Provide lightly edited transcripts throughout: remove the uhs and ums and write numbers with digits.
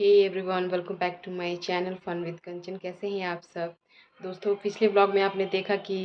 Hey everyone, welcome back to my channel fun with Kanchan. कैसे हैं आप सब दोस्तों? पिछले ब्लॉग में आपने देखा कि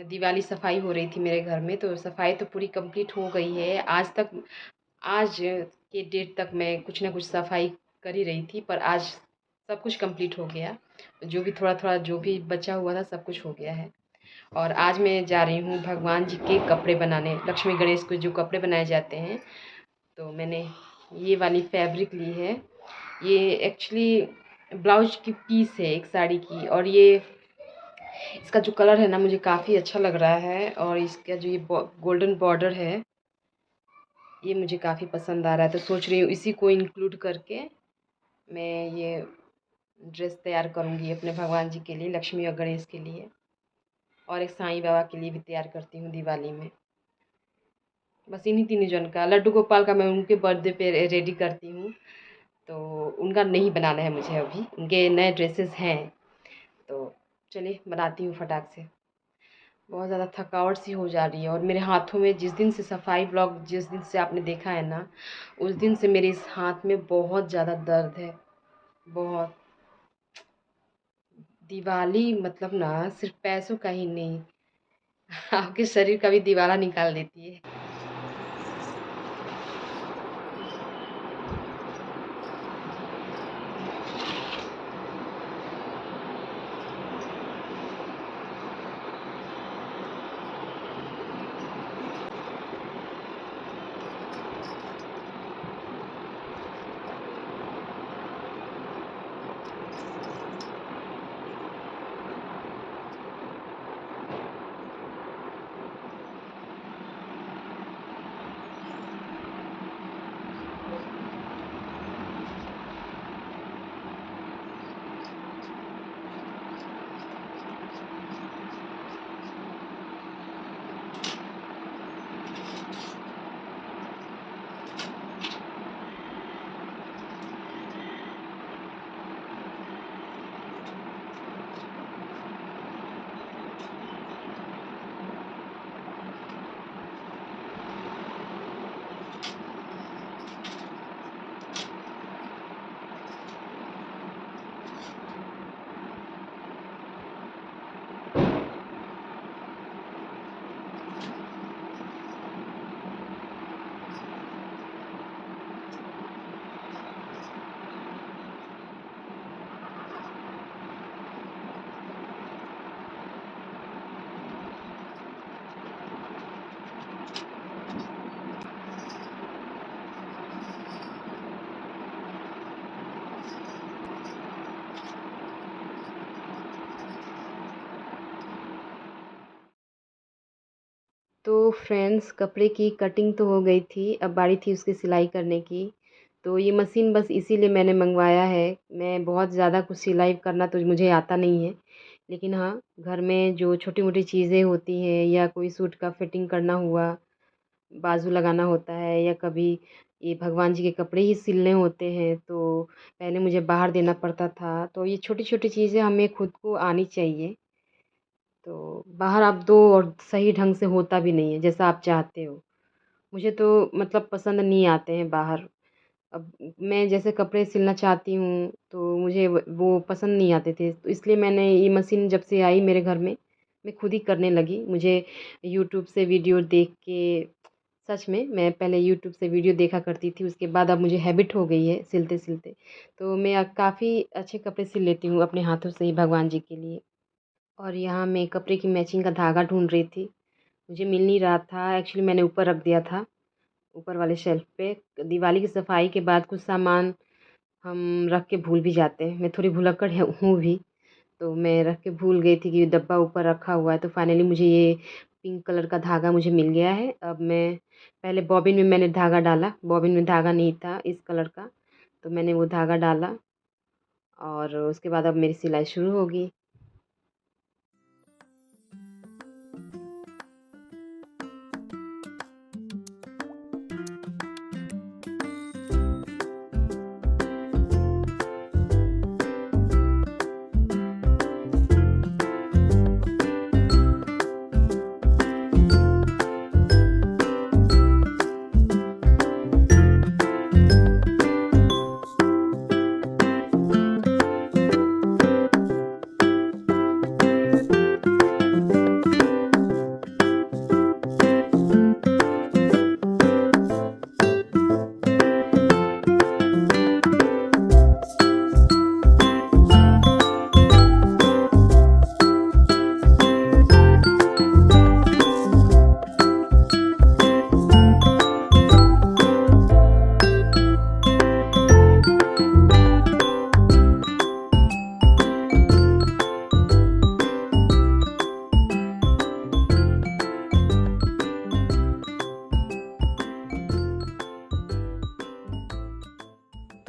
दिवाली सफाई हो रही थी मेरे घर में। तो सफाई तो पूरी कंप्लीट हो गई है। आज के डेट तक मैं कुछ ना कुछ सफाई कर ही रही थी, पर आज सब कुछ कंप्लीट हो गया। जो भी थोड़ा थोड़ा जो भी बचा हुआ था सब कुछ हो गया है। और आज मैं जा रही हूँ भगवान जी के कपड़े बनाने, लक्ष्मी गणेश को जो कपड़े बनाए जाते हैं। तो मैंने ये वाली फैब्रिक ली है। ये एक्चुअली ब्लाउज की पीस है एक साड़ी की, और ये इसका जो कलर है ना मुझे काफ़ी अच्छा लग रहा है। और इसका जो ये गोल्डन बॉर्डर है ये मुझे काफ़ी पसंद आ रहा है। तो सोच रही हूँ इसी को इंक्लूड करके मैं ये ड्रेस तैयार करूँगी अपने भगवान जी के लिए, लक्ष्मी और गणेश के लिए, और एक साईं बाबा के लिए भी तैयार करती हूँ दिवाली में। बस इन्हीं तीनों जन का, लड्डू गोपाल का मैं उनके बर्थडे पे रेडी करती हूँ। तो उनका नहीं बनाना है मुझे अभी, उनके नए ड्रेसेस हैं। तो चलिए बनाती हूँ फटाक से। बहुत ज़्यादा थकावट सी हो जा रही है, और मेरे हाथों में जिस दिन से सफाई ब्लॉग जिस दिन से आपने देखा है ना, उस दिन से मेरे इस हाथ में बहुत ज़्यादा दर्द है। बहुत। दिवाली मतलब ना सिर्फ पैसों का ही नहीं, आपके शरीर का भी दिवाला निकाल देती है। तो फ्रेंड्स, कपड़े की कटिंग तो हो गई थी, अब बारी थी उसकी सिलाई करने की। तो ये मशीन बस इसीलिए मैंने मंगवाया है। मैं बहुत ज़्यादा कुछ सिलाई करना तो मुझे आता नहीं है, लेकिन हाँ, घर में जो छोटी मोटी चीज़ें होती हैं, या कोई सूट का फिटिंग करना हुआ, बाजू लगाना होता है, या कभी ये भगवान जी के कपड़े ही सिलने होते हैं, तो पहले मुझे बाहर देना पड़ता था। तो ये छोटी छोटी चीज़ें हमें खुद को आनी चाहिए। तो बाहर आप दो और सही ढंग से होता भी नहीं है जैसा आप चाहते हो। मुझे तो मतलब पसंद नहीं आते हैं बाहर। अब मैं जैसे कपड़े सिलना चाहती हूँ तो मुझे वो पसंद नहीं आते थे, तो इसलिए मैंने ये मशीन जब से आई मेरे घर में, मैं खुद ही करने लगी। मुझे यूट्यूब से वीडियो देख के, सच में मैं पहले यूट्यूब से वीडियो देखा करती थी, उसके बाद अब मुझे हैबिट हो गई है सिलते सिलते। तो मैं अब काफ़ी अच्छे कपड़े सिल लेती हूँ अपने हाथों से ही भगवान जी के लिए। और यहाँ मैं कपड़े की मैचिंग का धागा ढूंढ रही थी, मुझे मिल नहीं रहा था। एक्चुअली मैंने ऊपर रख दिया था, ऊपर वाले शेल्फ पे। दिवाली की सफाई के बाद कुछ सामान हम रख के भूल भी जाते हैं। मैं थोड़ी भुलक्कड़ हूँ भी, तो मैं रख के भूल गई थी कि डब्बा ऊपर रखा हुआ है। तो फाइनली मुझे ये पिंक कलर का धागा मुझे मिल गया है। अब मैं पहले बॉबिन में मैंने धागा डाला, बॉबिन में धागा नहीं था इस कलर का, तो मैंने वो धागा डाला, और उसके बाद अब मेरी सिलाई शुरू होगी।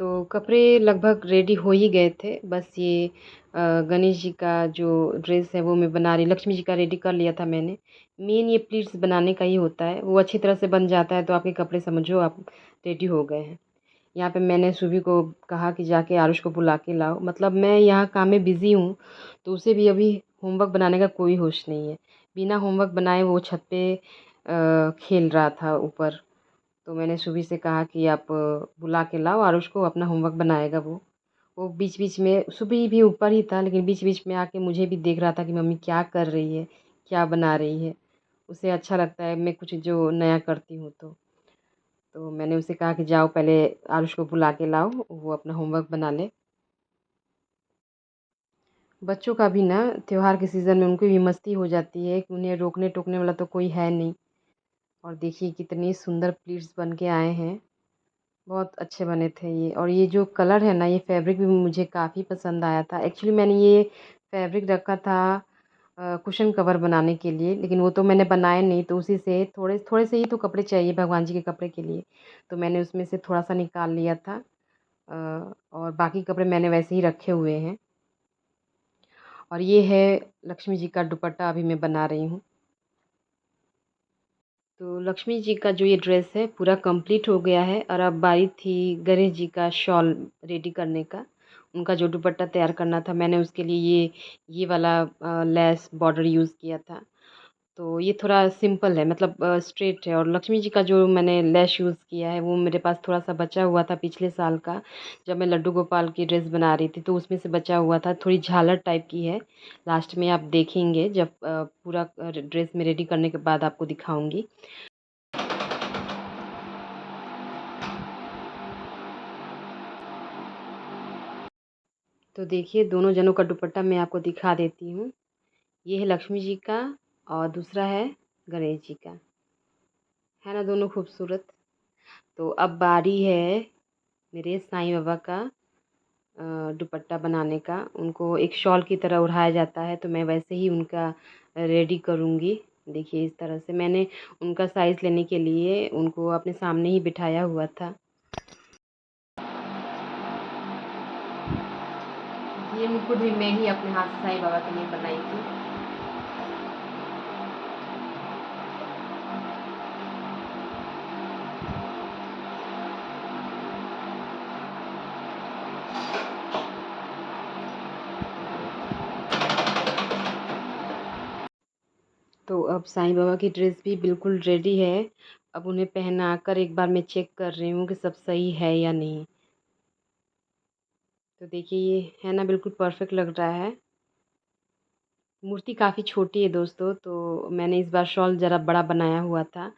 तो कपड़े लगभग रेडी हो ही गए थे। बस ये गणेश जी का जो ड्रेस है वो मैं बना रही, लक्ष्मी जी का रेडी कर लिया था मैंने। मेन ये प्लीट्स बनाने का ही होता है, वो अच्छी तरह से बन जाता है तो आपके कपड़े समझो आप रेडी हो गए हैं। यहाँ पे मैंने सुबह को कहा कि जाके आरुष को बुला के लाओ, मतलब मैं यहाँ काम में बिज़ी हूँ तो उसे भी अभी होमवर्क बनाने का कोई होश नहीं है। बिना होमवर्क बनाए वो छत पे खेल रहा था ऊपर। तो मैंने सुबह से कहा कि आप बुला के लाओ आरुष को, अपना होमवर्क बनाएगा वो बीच-बीच में सुबह भी ऊपर ही था, लेकिन बीच-बीच में आके मुझे भी देख रहा था कि मम्मी क्या कर रही है, क्या बना रही है। उसे अच्छा लगता है मैं कुछ जो नया करती हूँ तो मैंने उसे कहा कि जाओ पहले आरुष को बुला के लाओ, वो अपना होमवर्क बना ले। बच्चों का भी ना त्योहार के सीज़न में उनको भी मस्ती हो जाती है कि उन्हें रोकने-टोकने वाला तो कोई है नहीं। और देखिए कितनी सुंदर प्लीट्स बन के आए हैं। बहुत अच्छे बने थे ये, और ये जो कलर है ना, ये फैब्रिक भी मुझे काफ़ी पसंद आया था। एक्चुअली मैंने ये फैब्रिक रखा था कुशन कवर बनाने के लिए, लेकिन वो तो मैंने बनाया नहीं, तो उसी से थोड़े थोड़े से ही तो कपड़े चाहिए भगवान जी के कपड़े के लिए, तो मैंने उसमें से थोड़ा-सा निकाल लिया था। और बाकी कपड़े मैंने वैसे ही रखे हुए हैं। और ये है लक्ष्मी जी का दुपट्टा, अभी मैं बना रही हूँ। तो लक्ष्मी जी का जो ये ड्रेस है पूरा कंप्लीट हो गया है, और अब बारी थी गणेश जी का शॉल रेडी करने का। उनका जो दुपट्टा तैयार करना था, मैंने उसके लिए ये वाला लेस बॉर्डर यूज़ किया था। तो ये थोड़ा सिंपल है, मतलब स्ट्रेट है, और लक्ष्मी जी का जो मैंने लेस यूज़ किया है वो मेरे पास थोड़ा-सा बचा हुआ था पिछले साल का, जब मैं लड्डू गोपाल की ड्रेस बना रही थी तो उसमें से बचा हुआ था। थोड़ी झालर टाइप की है, लास्ट में आप देखेंगे जब पूरा ड्रेस में रेडी करने के बाद आपको दिखाऊँगी। तो देखिए दोनों जनों का दुपट्टा मैं आपको दिखा देती हूँ। ये है लक्ष्मी जी का और दूसरा है गणेश जी का। है ना दोनों खूबसूरत? तो अब बारी है मेरे साईं बाबा का दुपट्टा बनाने का। उनको एक शॉल की तरह ओढ़ाया जाता है, तो मैं वैसे ही उनका रेडी करूँगी। देखिए इस तरह से मैंने उनका साइज़ लेने के लिए उनको अपने सामने ही बिठाया हुआ था। ये मुकुट भी मैं ही अपने हाथ से साईं बाबा के लिए बनाई थी। तो अब साईं बाबा की ड्रेस भी बिल्कुल रेडी है। अब उन्हें पहना कर एक बार मैं चेक कर रही हूँ कि सब सही है या नहीं। तो देखिए ये है ना, बिल्कुल परफेक्ट लग रहा है। मूर्ति काफ़ी छोटी है दोस्तों, तो मैंने इस बार शॉल ज़रा बड़ा बनाया हुआ था।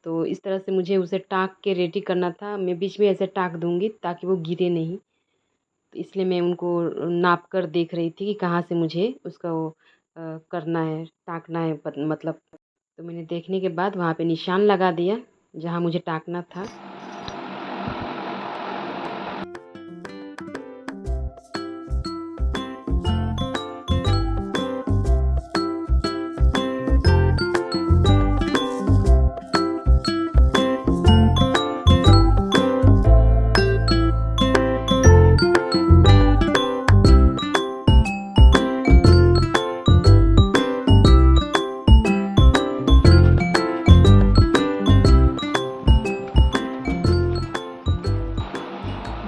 तो इस तरह से मुझे उसे टाँक के रेडी करना था। मैं बीच में ऐसे टाँक दूँगी ताकि वो गिरे नहीं। तो इसलिए मैं उनको नाप कर देख रही थी कि कहाँ से मुझे उसका वो करना है, टाँकना है मतलब। तो मैंने देखने के बाद वहाँ पे निशान लगा दिया जहाँ मुझे टाँकना था।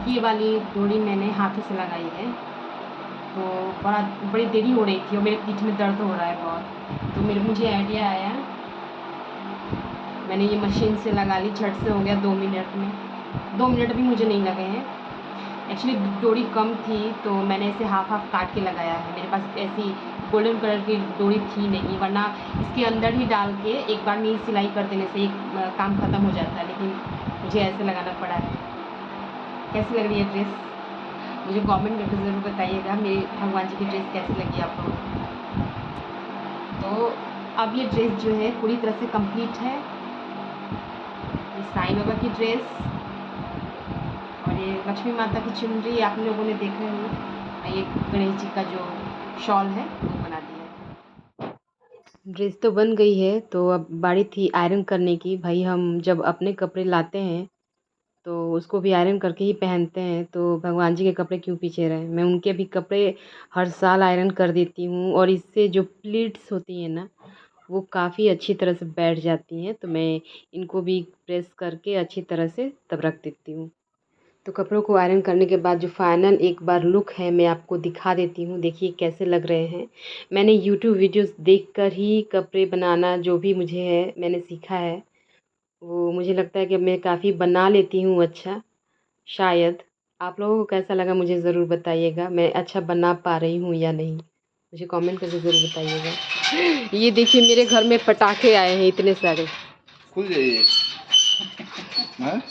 ये वाली डोरी मैंने हाथों से लगाई है, तो बड़ी देरी हो रही थी और मेरे पीठ में दर्द हो रहा है बहुत। तो मुझे आइडिया आया, मैंने ये मशीन से लगा ली, झट से हो गया 2 मिनट में। 2 मिनट भी मुझे नहीं लगे हैं। एक्चुअली डोरी कम थी तो मैंने इसे हाफ काट के लगाया है। मेरे पास ऐसी गोल्डन कलर की डोरी थी नहीं, वरना इसके अंदर ही डाल के एक बार में ही सिलाई कर देने से एक काम ख़त्म हो जाता है, लेकिन मुझे ऐसे लगाना पड़ा है। कैसी लग रही है ड्रेस? मुझे कमेंट करके ज़रूर बताइएगा मेरी भगवान जी की ड्रेस कैसी लगी आप लोगों को। तो अब ये ड्रेस जो है पूरी तरह से कंप्लीट है। ये साईं बाबा की ड्रेस और ये लक्ष्मी माता की चुनरी आप लोगों ने देखा ही, और ये गणेश जी का जो शॉल है वो बना दिया है। ड्रेस तो बन गई है, तो अब बारी थी आयरन करने की। भाई हम जब अपने कपड़े लाते हैं तो उसको भी आयरन करके ही पहनते हैं। तो भगवान जी के कपड़े क्यों पीछे रहें, मैं उनके भी कपड़े हर साल आयरन कर देती हूँ। और इससे जो प्लीट्स होती हैं ना, वो काफ़ी अच्छी तरह से बैठ जाती हैं। तो मैं इनको भी प्रेस करके अच्छी तरह से तब रख देती हूँ। तो कपड़ों को आयरन करने के बाद जो फाइनल एक बार लुक है मैं आपको दिखा देती हूँ, देखिए कैसे लग रहे हैं। मैंने यूट्यूब वीडियोस देखकर ही कपड़े बनाना जो भी मुझे है मैंने सीखा है, वो मुझे लगता है कि मैं काफ़ी बना लेती हूँ अच्छा। शायद आप लोगों को कैसा लगा मुझे ज़रूर बताइएगा, मैं अच्छा बना पा रही हूँ या नहीं, मुझे कमेंट करके ज़रूर बताइएगा। ये देखिए मेरे घर में पटाखे आए हैं इतने सारे। खुल जाइए। हाँ?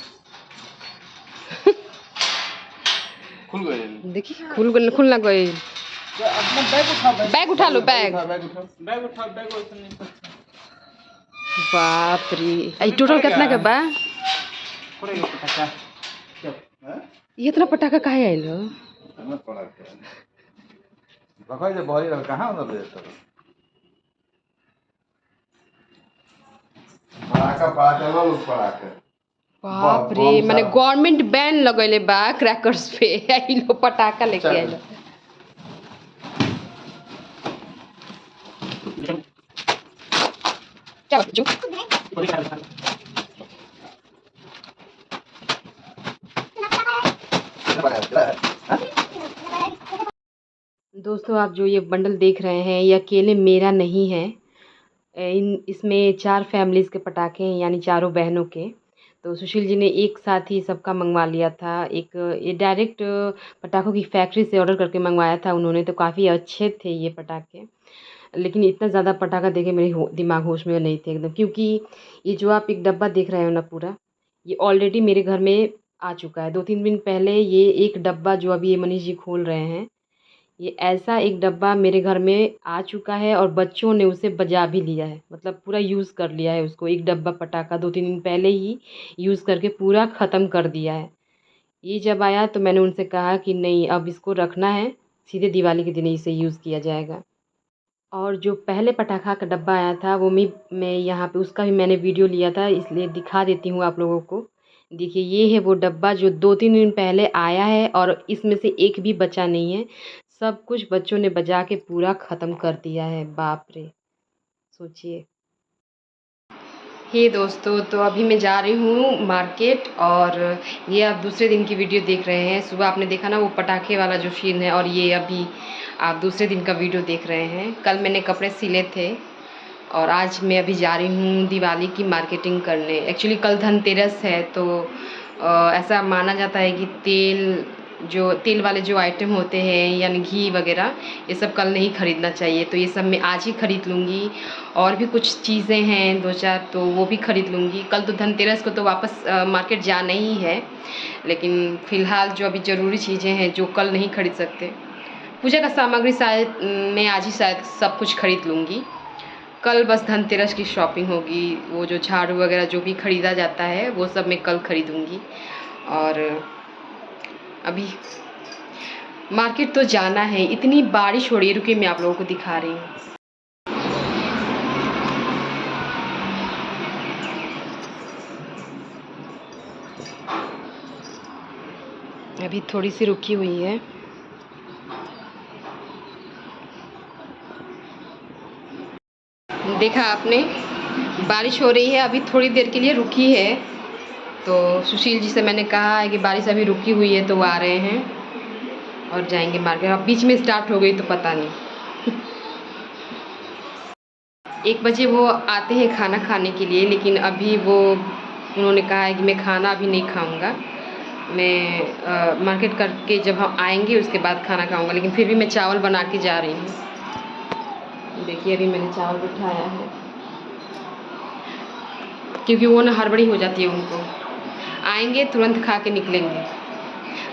खुल गए। देखिए खुलना कोई। तो अपना बैग उठाओ, बैग उठा लो, बैग। बैग उठाओ, बैग उठाओ, बैग उठाओ, नहीं तो बाप रे, आई टोटल कितना का बा? पड़ेगा पटाखा। हैं? ये इतना पटाखा काहे आइल हो? हमें पड़ा क्या? रखो जे बहरी रह कहाँ उधर ले तो। पटाखा पटाखा लो पटाखा। बाप रे, माने गवर्नमेंट बैन लगैले बा क्रैकर्स पे। आई लो पटाखा लेके आइल। क्या बच्चू? दोस्तों आप जो ये बंडल देख रहे हैं ये अकेले मेरा नहीं है, इसमें 4 फैमिलीज़ के पटाखे हैं, यानी चारों बहनों के। तो सुशील जी ने एक साथ ही सबका मंगवा लिया था। एक ये डायरेक्ट पटाखों की फैक्ट्री से ऑर्डर करके मंगवाया था उन्होंने, तो काफ़ी अच्छे थे ये पटाखे। लेकिन इतना ज़्यादा पटाखा देखे मेरे दिमाग होश में नहीं थे एकदम, क्योंकि ये जो आप एक डब्बा देख रहे हो ना पूरा, ये ऑलरेडी मेरे घर में आ चुका है। 2-3 दिन पहले ये एक डब्बा जो अभी ये मनीष जी खोल रहे हैं, ये ऐसा एक डब्बा मेरे घर में आ चुका है और बच्चों ने उसे बजा भी लिया है, मतलब पूरा यूज़ कर लिया है उसको। एक डब्बा पटाखा 2-3 दिन पहले ही यूज़ करके पूरा ख़त्म कर दिया है। ये जब आया तो मैंने उनसे कहा कि नहीं, अब इसको रखना है, सीधे दिवाली के दिन ही इसे यूज़ किया जाएगा। और जो पहले पटाखा का डब्बा आया था वो मैं यहाँ पे उसका भी मैंने वीडियो लिया था, इसलिए दिखा देती हूँ आप लोगों को। देखिए ये है वो डब्बा जो 2-3 दिन पहले आया है और इसमें से एक भी बचा नहीं है। सब कुछ बच्चों ने बजा के पूरा ख़त्म कर दिया है। बाप रे, सोचिए। हे दोस्तों, तो अभी मैं जा रही हूँ मार्केट, और ये आप दूसरे दिन की वीडियो देख रहे हैं। सुबह आपने देखा ना वो पटाखे वाला जो सीन है, और ये अभी आप दूसरे दिन का वीडियो देख रहे हैं। कल मैंने कपड़े सिले थे और आज मैं अभी जा रही हूँ दिवाली की मार्केटिंग करने। एक्चुअली कल धनतेरस है, तो ऐसा माना जाता है कि तेल वाले जो आइटम होते हैं यानी घी वगैरह, ये सब कल नहीं ख़रीदना चाहिए। तो ये सब मैं आज ही ख़रीद लूँगी। और भी कुछ चीज़ें हैं 2-4, तो वो भी ख़रीद लूँगी। कल तो धनतेरस को तो वापस मार्केट जाना ही है, लेकिन फ़िलहाल जो अभी ज़रूरी चीज़ें हैं जो कल नहीं ख़रीद सकते, पूजा का सामग्री शायद मैं आज ही शायद सब कुछ ख़रीद लूँगी। कल बस धनतेरस की शॉपिंग होगी, वो जो झाड़ू वगैरह जो भी ख़रीदा जाता है वो सब मैं कल ख़रीदूँगी। और अभी मार्केट तो जाना है, इतनी बारिश हो रही है, रुकिए मैं आप लोगों को दिखा रही हूँ। अभी थोड़ी सी रुकी हुई है। देखा आपने, बारिश हो रही है, अभी थोड़ी देर के लिए रुकी है। तो सुशील जी से मैंने कहा है कि बारिश अभी रुकी हुई है, तो वो आ रहे हैं और जाएंगे मार्केट। अब बीच में स्टार्ट हो गई तो पता नहीं। 1 बजे वो आते हैं खाना खाने के लिए, लेकिन अभी उन्होंने कहा है कि मैं खाना अभी नहीं खाऊंगा, मैं मार्केट करके जब हम आएंगे उसके बाद खाना खाऊंगा। लेकिन फिर भी मैं चावल बना के जा रही हूँ। देखिए अभी मैंने चावल बिठाया है, क्योंकि वो ना हड़बड़ी हो जाती है उनको, आएंगे तुरंत खा के निकलेंगे,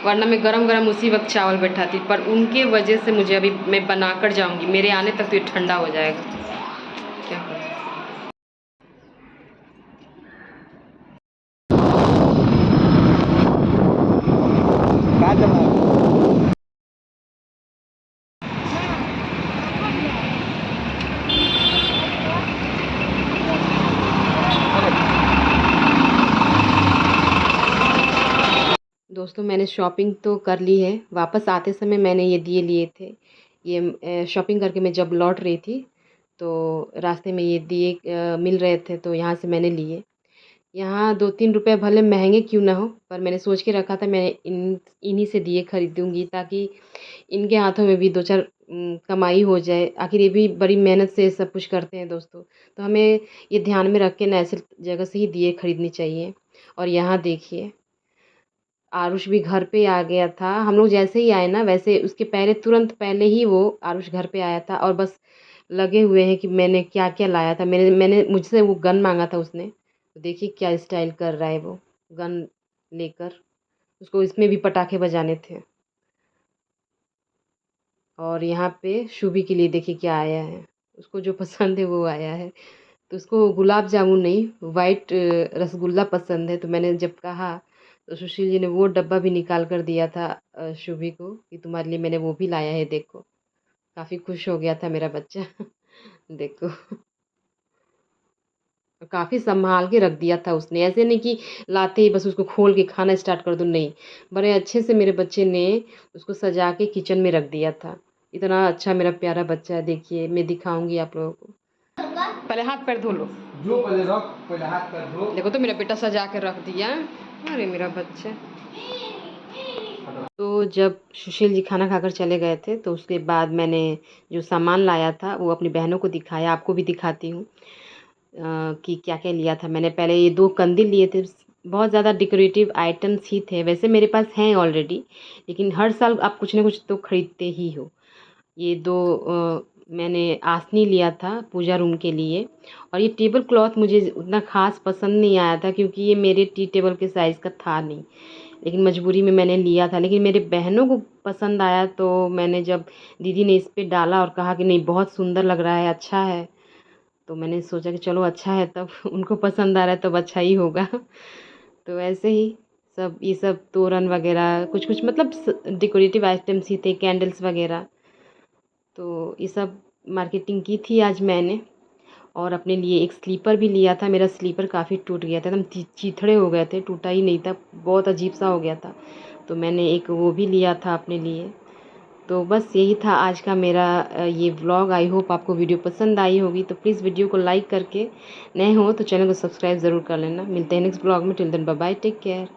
वरना मैं गरम गरम उसी वक्त चावल बैठाती। पर उनके वजह से मुझे अभी मैं बना कर जाऊँगी, मेरे आने तक तो ये ठंडा हो जाएगा। क्या करें। दोस्तों मैंने शॉपिंग तो कर ली है। वापस आते समय मैंने ये दिए लिए थे। ये शॉपिंग करके मैं जब लौट रही थी तो रास्ते में ये दिए मिल रहे थे तो यहाँ से मैंने लिए। यहाँ 2-3 रुपए भले महंगे क्यों ना हो, पर मैंने सोच के रखा था मैं इन्हीं से दिए खरीदूँगी ताकि इनके हाथों में भी 2-4 कमाई हो जाए। आखिर ये भी बड़ी मेहनत से सब कुछ करते हैं दोस्तों। तो हमें ये ध्यान में रख के ना ऐसे जगह से ही दिए खरीदनी चाहिए। और यहाँ देखिए, आरुष भी घर पे आ गया था। हम लोग जैसे ही आए ना वैसे उसके पहले तुरंत पहले ही वो आरुष घर पे आया था और बस लगे हुए हैं कि मैंने क्या-क्या लाया था। मैंने मुझसे वो गन माँगा था उसने। तो देखिए क्या स्टाइल कर रहा है वो, गन लेकर। उसको इसमें भी पटाखे बजाने थे। और यहाँ पे शुभी के लिए देखिए क्या आया है। उसको जो पसंद है वो आया है। तो उसको गुलाब जामुन नहीं, वाइट रसगुल्ला पसंद है। तो मैंने जब कहा तो सुशील जी ने वो डब्बा भी निकाल कर दिया था शुभी को कि तुम्हारे लिए मैंने वो भी लाया है देखो। काफ़ी खुश हो गया था मेरा बच्चा। देखो, काफ़ी सँभाल के रख दिया था उसने। ऐसे नहीं कि लाते ही बस उसको खोल के खाना स्टार्ट कर दूँ, नहीं। बड़े अच्छे से मेरे बच्चे ने उसको सजा के किचन में रख दिया था। इतना अच्छा मेरा प्यारा बच्चा है, देखिए मैं दिखाऊँगी आप लोगों को। पहले हाथ पैर धो लो। जो पहले रख, पहले हाथ पैर धो। देखो तो मेरा बेटा सजा के रख दिया। अरे मेरा बच्चा। तो जब सुशील जी खाना खाकर चले गए थे तो उसके बाद मैंने जो सामान लाया था वो अपनी बहनों को दिखाया, आपको भी दिखाती हूँ कि क्या-क्या लिया था। मैंने पहले ये 2 कंदील लिए थे। बहुत ज़्यादा डेकोरेटिव आइटम्स ही थे। वैसे मेरे पास हैं ऑलरेडी, लेकिन हर साल आप कुछ ना कुछ तो खरीदते ही हो। ये 2 मैंने आसनी लिया था पूजा रूम के लिए। और ये टेबल क्लॉथ मुझे उतना ख़ास पसंद नहीं आया था क्योंकि ये मेरे टी टेबल के साइज़ का था नहीं। लेकिन मजबूरी में मैंने लिया था। लेकिन मेरे बहनों को पसंद आया तो मैंने जब दीदी ने इस पे डाला और कहा कि नहीं बहुत सुंदर लग रहा है, अच्छा है, तो मैंने सोचा कि चलो अच्छा है तब उनको पसंद आ रहा है तब अच्छा ही होगा। तो ऐसे ही सब ये सब तोरण वगैरह कुछ-कुछ मतलब डेकोरेटिव आइटम्स ही थे, कैंडल्स वगैरह। तो ये सब मार्केटिंग की थी आज मैंने। और अपने लिए एक स्लीपर भी लिया था। मेरा स्लीपर काफ़ी टूट गया था, एकदम चीथड़े हो गए थे, टूटा ही नहीं था, बहुत अजीब-सा हो गया था। तो मैंने एक वो भी लिया था अपने लिए। तो बस यही था आज का मेरा ये व्लॉग। आई होप आपको वीडियो पसंद आई होगी। तो प्लीज़ वीडियो को लाइक करके, नए हो तो चैनल को सब्सक्राइब ज़रूर कर लेना। मिलते हैं नेक्स्ट व्लॉग में। Till then bye bye, take care.